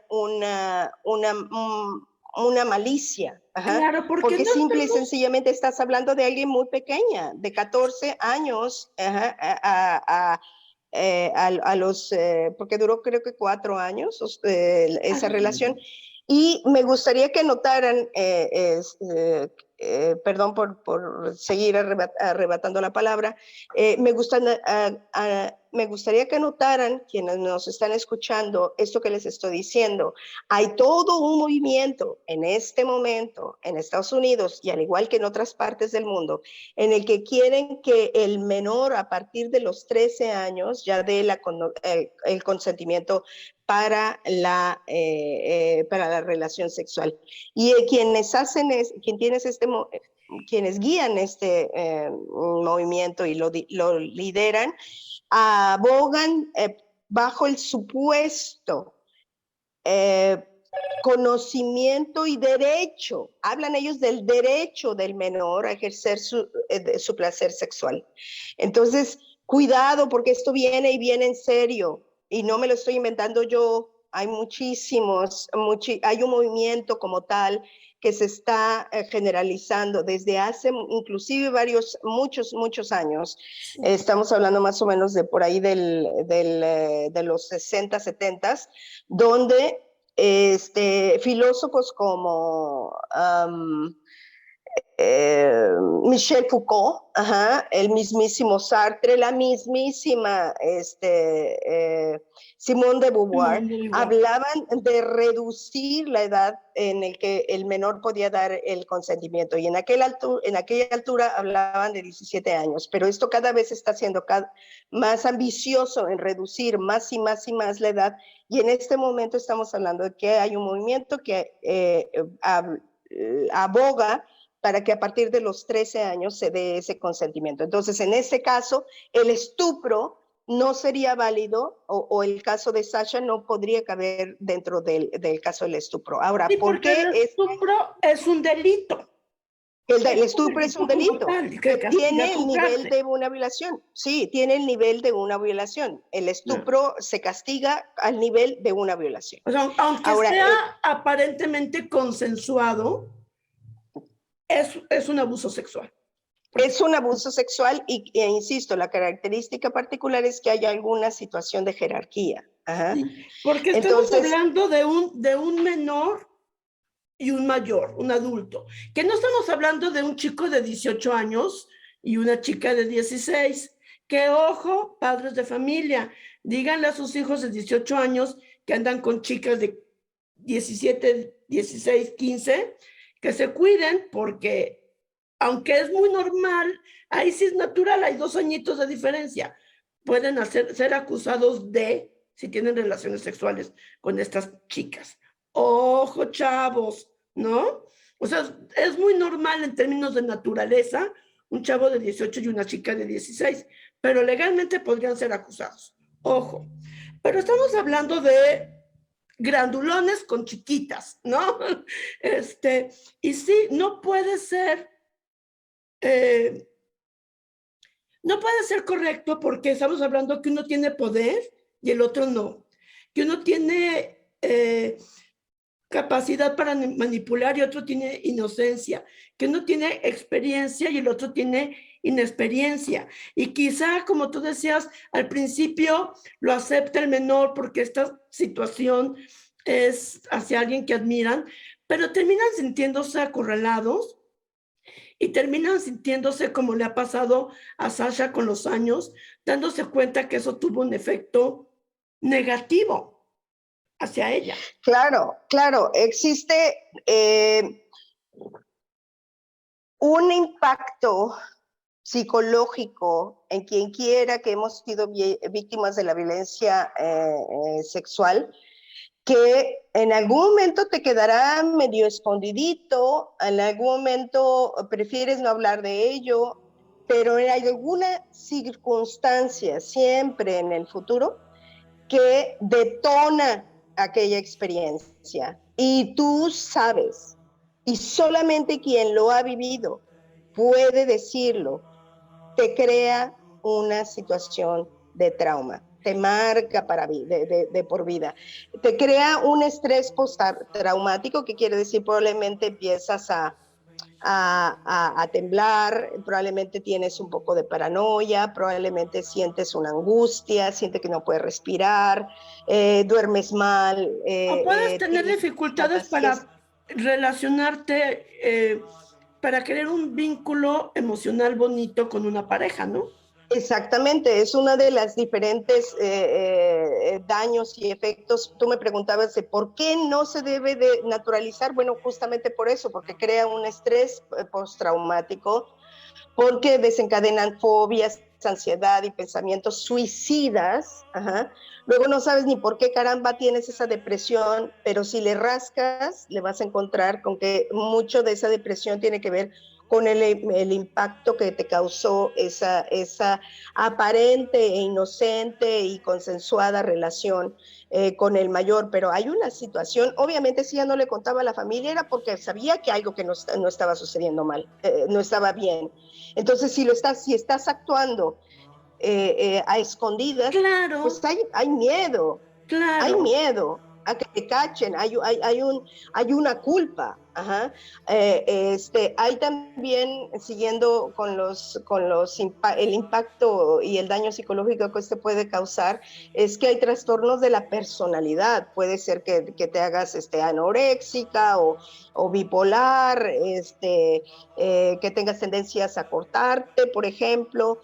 malicia. Claro, porque no simple estamos... y sencillamente estás hablando de alguien muy pequeña, de 14 años, porque duró creo que 4 años esa relación. Y me gustaría que notaran, perdón por seguir arrebatando la palabra, me gusta me gustaría que notaran, quienes nos están escuchando, esto que les estoy diciendo. Hay todo un movimiento en este momento en Estados Unidos y al igual que en otras partes del mundo, en el que quieren que el menor a partir de los 13 años ya dé el consentimiento para la relación sexual. Y quienes guían este movimiento y lo lideran, abogan bajo el supuesto conocimiento y derecho. Hablan ellos del derecho del menor a ejercer su placer sexual. Entonces, cuidado, porque esto viene y viene en serio. Y no me lo estoy inventando yo. Hay hay un movimiento como tal que se está generalizando desde hace inclusive muchos años. Sí. Estamos hablando más o menos de por ahí de los 60, 70, donde filósofos como Michel Foucault, el mismísimo Sartre, la mismísima Simone de Beauvoir, hablaban de reducir la edad en la que el menor podía dar el consentimiento, y en aquella altura hablaban de 17 años, pero esto cada vez está siendo más ambicioso en reducir más y más y más la edad, y en este momento estamos hablando de que hay un movimiento que aboga para que a partir de los 13 años se dé ese consentimiento. Entonces, en este caso, el estupro no sería válido, o el caso de Sasha no podría caber dentro del caso del estupro. Ahora, sí, ¿por qué? El estupro es un delito. El estupro es un delito. Tiene el nivel de una violación. Sí, tiene el nivel de una violación. El estupro se castiga al nivel de una violación. O sea, aunque ahora, sea aparentemente consensuado, es un abuso sexual. Es un abuso sexual e insisto, la característica particular es que hay alguna situación de jerarquía. Sí, porque estamos hablando de un menor y un mayor, un adulto, que no estamos hablando de un chico de 18 años y una chica de 16, que ojo, padres de familia, díganle a sus hijos de 18 años que andan con chicas de 17, 16, 15, que se cuiden, porque aunque es muy normal, ahí sí es natural, hay 2 añitos de diferencia, pueden ser acusados si tienen relaciones sexuales con estas chicas. Ojo, chavos, ¿no? O sea, es muy normal en términos de naturaleza un chavo de 18 y una chica de 16, pero legalmente podrían ser acusados. Ojo, pero estamos hablando de grandulones con chiquitas, ¿no? Y sí, no puede ser correcto, porque estamos hablando que uno tiene poder y el otro no, que uno tiene capacidad para manipular y otro tiene inocencia, que uno tiene experiencia y el otro tiene inexperiencia, y quizá, como tú decías al principio, lo acepta el menor porque esta situación es hacia alguien que admiran, pero terminan sintiéndose acorralados y terminan sintiéndose como le ha pasado a Sasha con los años, dándose cuenta que eso tuvo un efecto negativo hacia ella. Claro, existe un impacto psicológico en quien quiera que hemos sido víctimas de la violencia sexual, que en algún momento te quedará medio escondidito, en algún momento prefieres no hablar de ello, pero en alguna circunstancia, siempre en el futuro, que detona aquella experiencia. Y tú sabes, y solamente quien lo ha vivido puede decirlo, te crea una situación de trauma, te marca de por vida, te crea un estrés postraumático, que quiere decir probablemente empiezas a temblar, probablemente tienes un poco de paranoia, probablemente sientes una angustia, sientes que no puedes respirar, duermes mal. O puedes tener dificultades para relacionarte, para crear un vínculo emocional bonito con una pareja, ¿no? Exactamente, es una de las diferentes daños y efectos. Tú me preguntabas de por qué no se debe de naturalizar. Bueno, justamente por eso, porque crea un estrés postraumático, porque desencadenan fobias, ansiedad y pensamientos suicidas. Ajá. Luego no sabes ni por qué caramba tienes esa depresión, pero si le rascas, le vas a encontrar con que mucho de esa depresión tiene que ver con el impacto que te causó esa aparente e inocente y consensuada relación con el mayor. Pero hay una situación, obviamente si ya no le contaba a la familia era porque sabía que algo que no estaba sucediendo mal, no estaba bien. Entonces, si estás actuando a escondidas, Claro, pues hay claro. miedo a que te cachen, hay una culpa. Ajá. Hay también, siguiendo el impacto y el daño psicológico que esto puede causar, es que hay trastornos de la personalidad. Puede ser que te hagas anoréxica o bipolar, que tengas tendencias a cortarte, por ejemplo,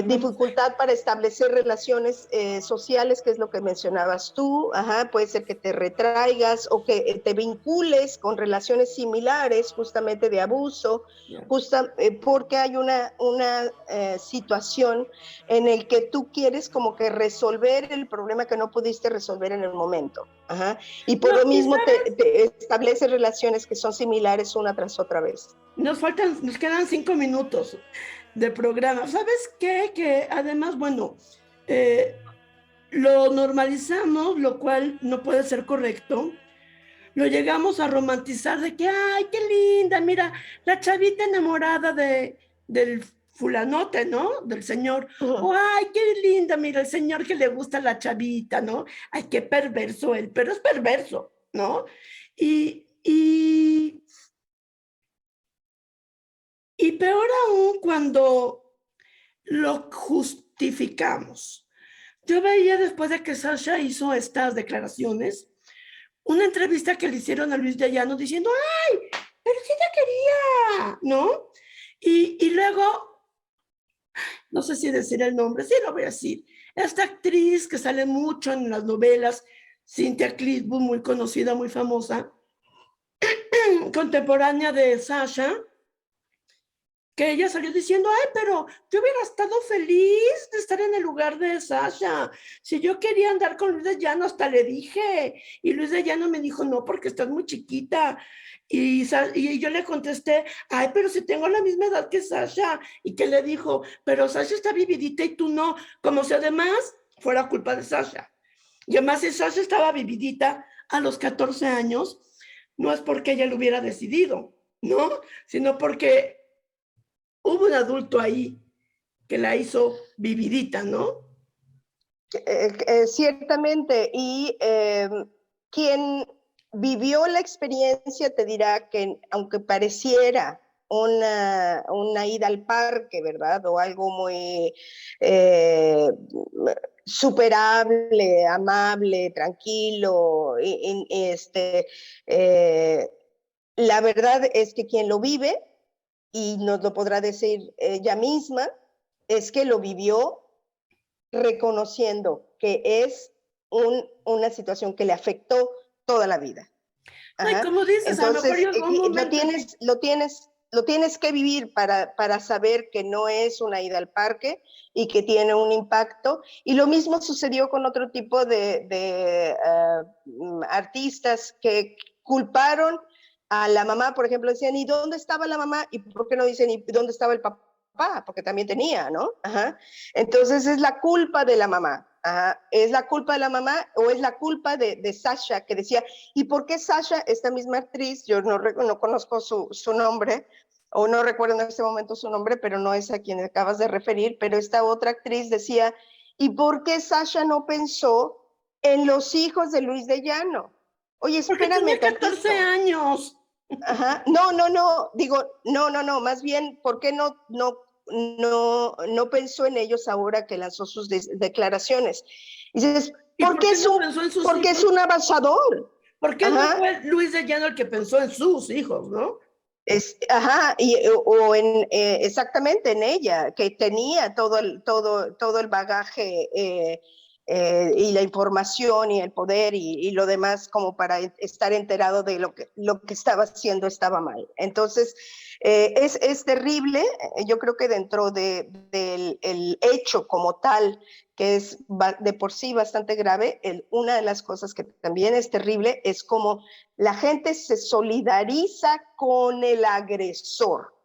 dificultad para establecer relaciones sociales, que es lo que mencionabas tú. Ajá, puede ser que te retraigas o que te vincules con relaciones similares, justamente de abuso, porque hay una situación en el que tú quieres como que resolver el problema que no pudiste resolver en el momento. Ajá, y por No, lo y mismo sabes, te estableces relaciones que son similares una tras otra vez. nos quedan 5 minutos de programa. ¿Sabes qué? Que además, bueno, eh, lo normalizamos, lo cual no puede ser correcto. Lo llegamos a romantizar de que, ay, qué linda, mira, la chavita enamorada del fulanote, ¿no? Del señor. O, ay, qué linda, mira, el señor que le gusta a la chavita, ¿no? Ay, qué perverso él, pero es perverso, ¿no? Y, y, y peor aún cuando lo justificamos. Yo veía después de que Sasha hizo estas declaraciones, una entrevista que le hicieron a Luis de Llano diciendo, ay, pero sí te quería, ¿no? Y luego, no sé si decir el nombre, sí lo voy a decir, esta actriz que sale mucho en las novelas, Cynthia Clitwood, muy conocida, muy famosa, contemporánea de Sasha, que ella salió diciendo, ay, pero yo hubiera estado feliz de estar en el lugar de Sasha. Si yo quería andar con Luis de Llano, hasta le dije. Y Luis de Llano me dijo, no, porque estás muy chiquita. Y yo le contesté, ay, pero si tengo la misma edad que Sasha. Y que le dijo, pero Sasha está vividita y tú no. Como si además fuera culpa de Sasha. Y además, si Sasha estaba vividita a los 14 años, no es porque ella lo hubiera decidido, ¿no? Sino porque hubo un adulto ahí que la hizo vividita, ¿no? Ciertamente, y quien vivió la experiencia te dirá que aunque pareciera una ida al parque, ¿verdad? O algo muy superable, amable, tranquilo, la verdad es que quien lo vive, y nos lo podrá decir ella misma, es que lo vivió reconociendo que es una situación que le afectó toda la vida. No, y Ajá. como dices, a lo mejor Entonces, llegó un momento en que... lo tienes que vivir para saber que no es una ida al parque y que tiene un impacto. Y lo mismo sucedió con otro tipo de artistas que culparon a la mamá, por ejemplo, decían, ¿y dónde estaba la mamá? ¿Y por qué no dicen, ¿y dónde estaba el papá? Porque también tenía, ¿no? Ajá. Entonces es la culpa de la mamá. Ajá. ¿Es la culpa de la mamá o es la culpa de Sasha, que decía, ¿y por qué Sasha, esta misma actriz, yo no conozco su nombre, o no recuerdo en este momento su nombre, pero no es a quien acabas de referir, pero esta otra actriz decía, ¿y por qué Sasha no pensó en los hijos de Luis de Llano? Oye, Porque tenía espérame 14 tantito. años. Ajá. No, digo, no, más bien, ¿por qué no pensó en ellos ahora que lanzó sus declaraciones? Y dices, ¿Y por qué no pensó en sus porque es hijos? un abusador. ¿Por qué no Ajá. fue Luis de Llano el que pensó en sus hijos, no? Ajá, exactamente en ella, que tenía todo el bagaje y la información y el poder y lo demás como para estar enterado de lo que estaba haciendo estaba mal. Entonces, es terrible. Yo creo que dentro del el hecho como tal, que es de por sí bastante grave, una de las cosas que también es terrible es como la gente se solidariza con el agresor.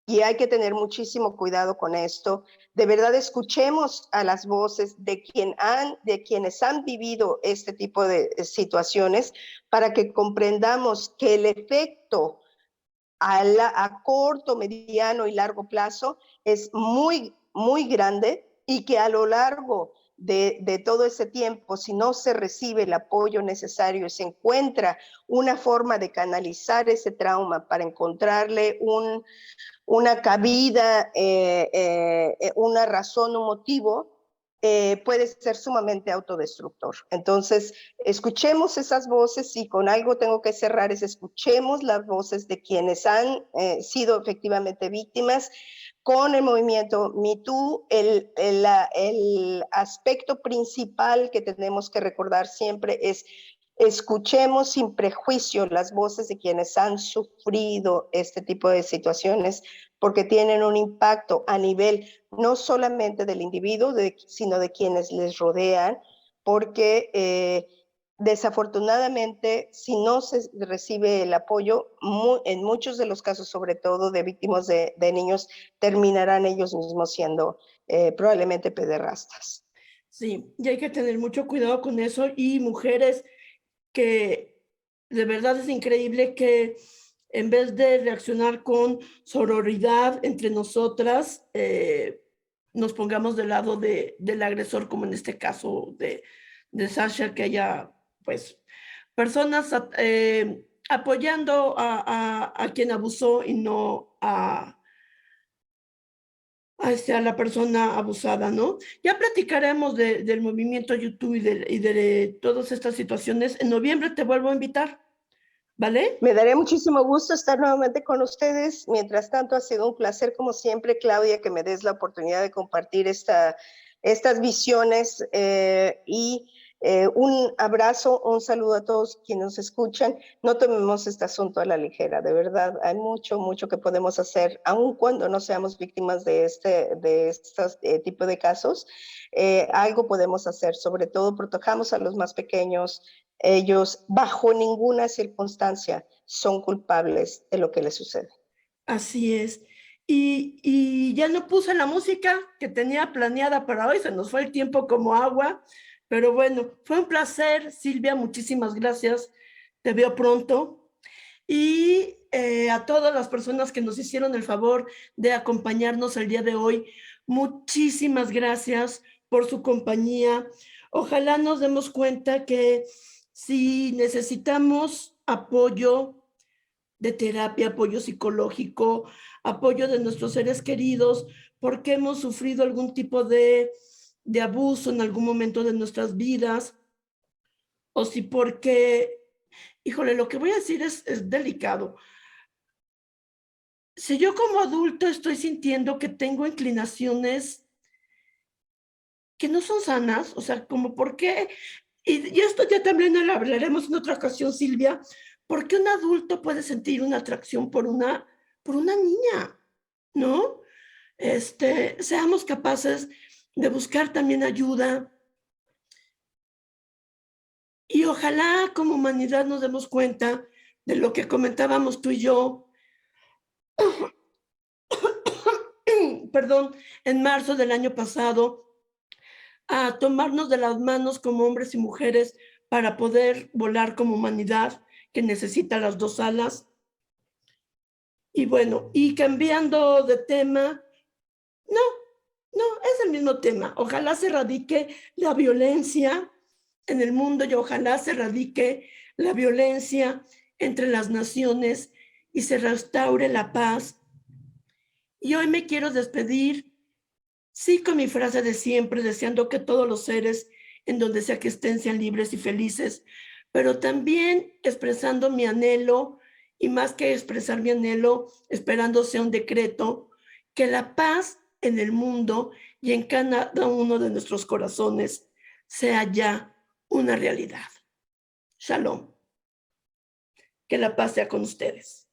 Y hay que tener muchísimo cuidado con esto. De verdad, escuchemos a las voces de quienes han vivido este tipo de situaciones para que comprendamos que el efecto a corto, mediano y largo plazo es muy, muy grande y que a lo largo de todo ese tiempo, si no se recibe el apoyo necesario y se encuentra una forma de canalizar ese trauma para encontrarle una cabida, una razón, un motivo, puede ser sumamente autodestructor. Entonces, escuchemos esas voces y con algo tengo que cerrar, es escuchemos las voces de quienes han sido efectivamente víctimas. Con el movimiento #MeToo, el aspecto principal que tenemos que recordar siempre es escuchemos sin prejuicio las voces de quienes han sufrido este tipo de situaciones, porque tienen un impacto a nivel no solamente del individuo, sino de quienes les rodean, porque desafortunadamente, si no se recibe el apoyo, en muchos de los casos, sobre todo de víctimas de niños, terminarán ellos mismos siendo probablemente pederastas. Sí, y hay que tener mucho cuidado con eso. Y mujeres que de verdad es increíble que en vez de reaccionar con sororidad entre nosotras, nos pongamos del lado del agresor, como en este caso de Sasha, que haya, pues, personas apoyando a quien abusó y no a la persona abusada, ¿no? Ya platicaremos del movimiento YouTube y de todas estas situaciones. En noviembre te vuelvo a invitar, ¿vale? Me daré muchísimo gusto estar nuevamente con ustedes. Mientras tanto, ha sido un placer, como siempre, Claudia, que me des la oportunidad de compartir estas visiones y un abrazo, un saludo a todos quienes nos escuchan. No tomemos este asunto a la ligera, de verdad. Hay mucho, mucho que podemos hacer, aun cuando no seamos víctimas de este tipo de casos. Algo podemos hacer, sobre todo protejamos a los más pequeños. Ellos bajo ninguna circunstancia son culpables de lo que les sucede. Así es. Y ya no puse la música que tenía planeada para hoy, se nos fue el tiempo como agua, pero bueno, fue un placer, Silvia, muchísimas gracias, te veo pronto. Y a todas las personas que nos hicieron el favor de acompañarnos el día de hoy, muchísimas gracias por su compañía. Ojalá nos demos cuenta que si necesitamos apoyo de terapia, apoyo psicológico, apoyo de nuestros seres queridos, porque hemos sufrido algún tipo de abuso en algún momento de nuestras vidas, o si porque, híjole, lo que voy a decir es delicado. Si yo como adulto estoy sintiendo que tengo inclinaciones que no son sanas, o sea, como por qué, y esto ya también lo hablaremos en otra ocasión, Silvia, ¿por qué un adulto puede sentir una atracción por una niña? ¿No? Seamos capaces de buscar también ayuda y ojalá como humanidad nos demos cuenta de lo que comentábamos tú y yo, perdón, en marzo del año pasado, a tomarnos de las manos como hombres y mujeres para poder volar como humanidad que necesita las dos alas. Y bueno, y cambiando de tema, no, no, es el mismo tema. Ojalá se erradique la violencia en el mundo y ojalá se erradique la violencia entre las naciones y se restaure la paz. Y hoy me quiero despedir, sí, con mi frase de siempre, deseando que todos los seres, en donde sea que estén, sean libres y felices, pero también expresando mi anhelo y más que expresar mi anhelo, esperando sea un decreto, que la paz en el mundo y en cada uno de nuestros corazones sea ya una realidad. Shalom. Que la paz sea con ustedes.